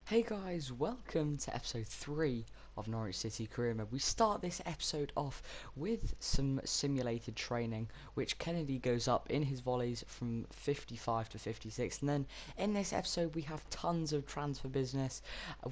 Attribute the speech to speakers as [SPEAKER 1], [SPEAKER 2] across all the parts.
[SPEAKER 1] Hey guys, welcome to episode 3 of Norwich City Career Mode. We start this episode off with some simulated training, which Kennedy goes up in his volleys from 55 to 56. And then in this episode we have tons of transfer business.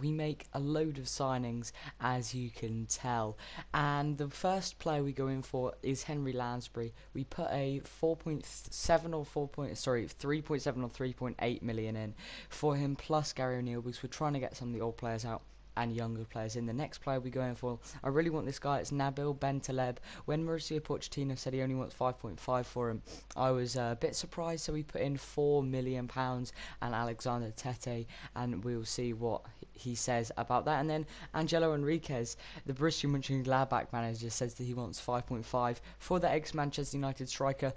[SPEAKER 1] We make a load of signings, as you can tell. And the first player we go in for is Henry Lansbury. We put a 3.7 or 3.8 million in for him, plus Gary O'Neill, because we're trying to get some of the old players out and younger players in. The next player we go in for, I really want this guy. It's Nabil Bentaleb. When Mauricio Pochettino said he only wants 5.5 for him, I was a bit surprised, so we put in £4 million and Alexander Tete, and we'll see what he says about that. And then Angelo Enriquez, the Borussia Mönchengladbach manager, says that he wants 5.5 for the ex-Manchester United striker.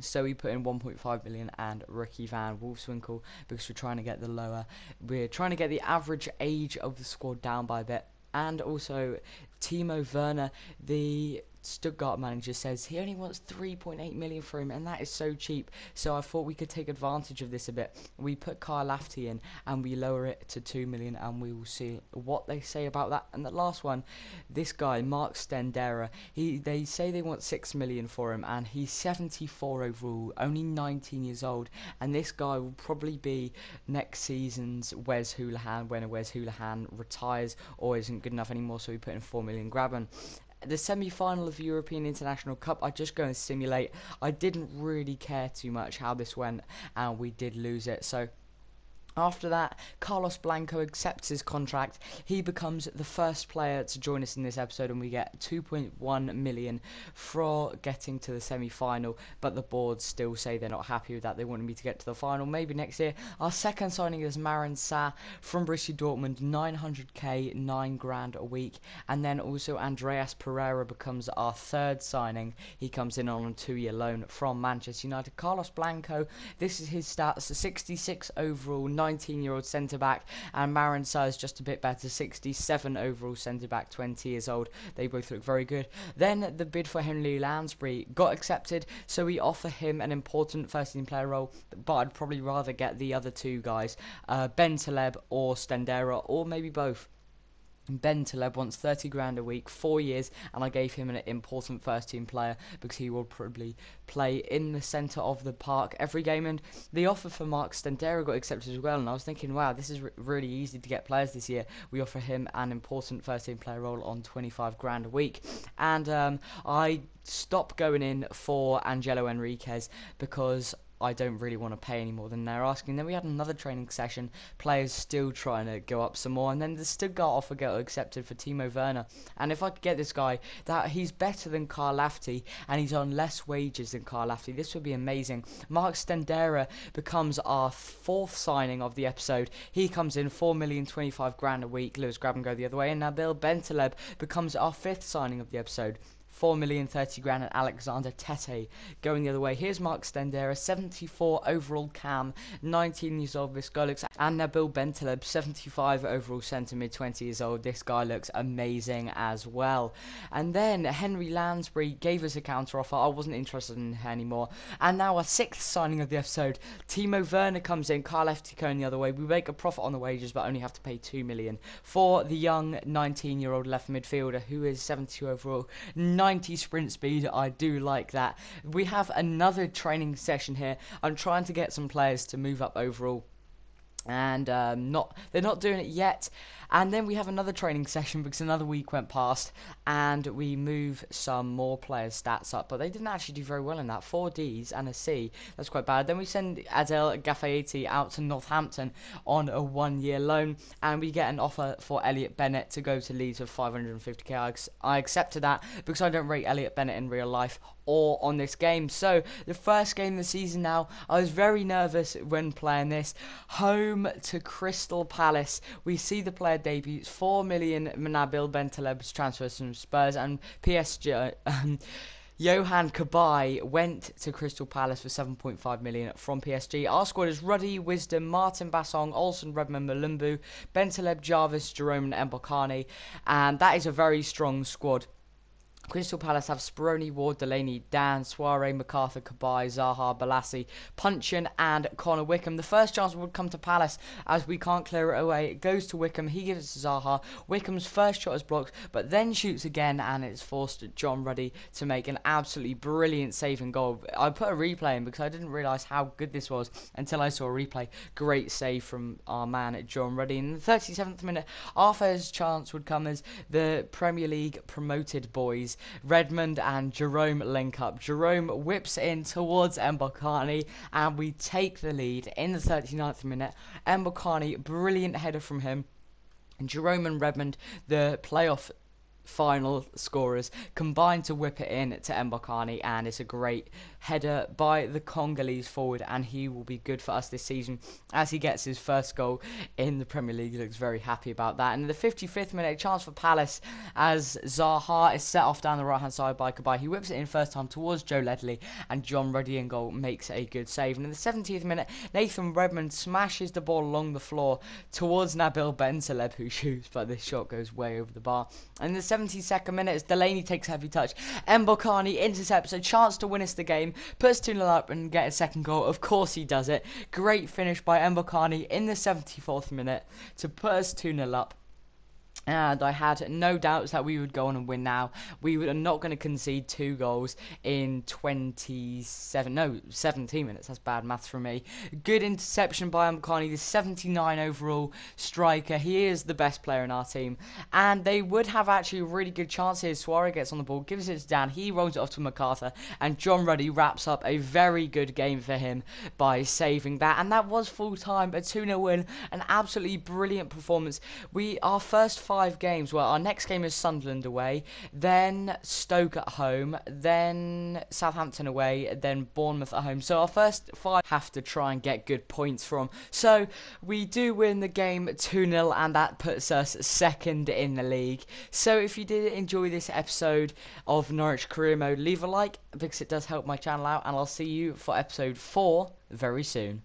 [SPEAKER 1] So we put in 1.5 million and Ricky Van Wolfswinkel, because we're trying to get the average age of the squad down by a bit. And also Timo Werner, the Stuttgart manager, says he only wants 3.8 million for him, and that is so cheap. So I thought we could take advantage of this a bit. We put Kyle Lafferty in and we lower it to 2 million, and we will see what they say about that. And the last one, this guy Mark Stendera, they say they want 6 million for him, and he's 74 overall, only 19 years old, and this guy will probably be next season's Wes Hoolahan when Wes Hoolahan retires or isn't good enough anymore. So we put in 4 million. Grab him. The semi-final of the European International Cup, I just go and simulate. I didn't really care too much how this went, and we did lose it. So after that, Carlos Blanco accepts his contract. He becomes the first player to join us in this episode, and we get 2.1 million for getting to the semi-final. But the board still say they're not happy with that. They wanted me to get to the final, maybe next year. Our second signing is Maran Sarr from Borussia Dortmund, 900k, 9 grand a week. And then also Andreas Pereira becomes our third signing. He comes in on a 2-year loan from Manchester United. Carlos Blanco, this is his stats: 66 overall, 19-year-old centre-back, and Maran Sarr is just a bit better, 67 overall centre-back, 20 years old. They both look very good. Then the bid for Henry Lansbury got accepted, so we offer him an important first-team player role, but I'd probably rather get the other two guys, Bentaleb or Stendera, or maybe both. Bentaleb wants 30 grand a week, 4 years, and I gave him an important first team player because he will probably play in the centre of the park every game. And the offer for Mark Stendera got accepted as well, and I was thinking, wow, this is really easy to get players this year. We offer him an important first team player role on 25 grand a week. And I stopped going in for Angelo Enriquez because I don't really want to pay any more than they're asking. Then we had another training session, players still trying to go up some more, and then the Stuttgart offer got accepted for Timo Werner. And if I could get this guy, that he's better than Kyle Lafferty, and he's on less wages than Kyle Lafferty, this would be amazing. Mark Stendera becomes our fourth signing of the episode. He comes in 4 million, 25 grand a week. Lewis grab and go the other way. And Nabil Bentaleb becomes our fifth signing of the episode. 4 million, 30 grand, and Alexander Tete going the other way. Here's Mark Stendera, 74 overall cam, 19 years old. This guy looks, and Nabil Bentaleb, 75 overall centre mid, 20 years old. This guy looks amazing as well. And then Henry Lansbury gave us a counter offer. I wasn't interested in him anymore. And now our sixth signing of the episode, Timo Werner comes in, Kyle Lafferty going the other way. We make a profit on the wages, but only have to pay 2 million for the young 19-year-old left midfielder who is 72 overall, 90 sprint speed. I do like that. We have another training session here. I'm trying to get some players to move up overall, and they're not doing it yet. And then we have another training session because another week went past, and we move some more players' stats up, but they didn't actually do very well in that. 4 Ds and a C, that's quite bad. Then we send Adel Gaffaeti out to Northampton on a 1-year loan, and we get an offer for Elliot Bennett to go to Leeds with 550k. I accepted that because I don't rate Elliot Bennett in real life or on this game. So the first game of the season now, I was very nervous when playing this. Home to Crystal Palace, we see the player debuts. 4 million Nabil Bentaleb's transfers from Spurs, and PSG. Johan Cabaye went to Crystal Palace for 7.5 million from PSG. Our squad is Ruddy, Wisdom, Martin Bassong, Olsen, Redmond, Malumbu, Bentaleb, Jarvis, Jerome, and Mbokani, and that is a very strong squad. Crystal Palace have Speroni, Ward, Delaney, Dan, Suarez, MacArthur, Cabai, Zaha, Balassi, Punchin and Connor Wickham. The first chance would come to Palace as we can't clear it away. It goes to Wickham, he gives it to Zaha. Wickham's first shot is blocked, but then shoots again and it's forced John Ruddy to make an absolutely brilliant saving goal. I put a replay in because I didn't realise how good this was until I saw a replay. Great save from our man John Ruddy. In the 37th minute, our first chance would come as the Premier League promoted boys Redmond and Jerome link up. Jerome whips in towards Mbokani and we take the lead in the 39th minute. Mbokani, brilliant header from him. And Jerome and Redmond, the playoff final scorers, combined to whip it in to Mbokani, and it's a great header by the Congolese forward, and he will be good for us this season as he gets his first goal in the Premier League. He looks very happy about that. And in the 55th minute, a chance for Palace as Zaha is set off down the right hand side by Cabai. He whips it in first time towards Joe Ledley, and John Ruddy in goal makes a good save. And in the 70th minute, Nathan Redmond smashes the ball along the floor towards Nabil Bentaleb, who shoots, but this shot goes way over the bar. And in the 72nd minute, as Delaney takes a heavy touch, Mbokani intercepts a chance to win us the game, puts 2-0 up and get a second goal. Of course he does it. Great finish by Mbokani in the 74th minute to put us 2-0 up. And I had no doubts that we would go on and win now. We are not going to concede 2 goals in 17 minutes. That's bad maths from me. Good interception by Mbokani, the 79 overall striker. He is the best player in our team. And they would have actually really good chances. Suarez gets on the ball, gives it to Dan. He rolls it off to MacArthur. And John Ruddy wraps up a very good game for him by saving that. And that was full time, a 2-0 win. An absolutely brilliant performance. Our first 5 games, well, our next game is Sunderland away, then Stoke at home, then Southampton away, then Bournemouth at home. So our first 5 have to try and get good points from. So we do win the game 2-0, and that puts us second in the league. So if you did enjoy this episode of Norwich Career Mode, leave a like because it does help my channel out, and I'll see you for episode 4 very soon.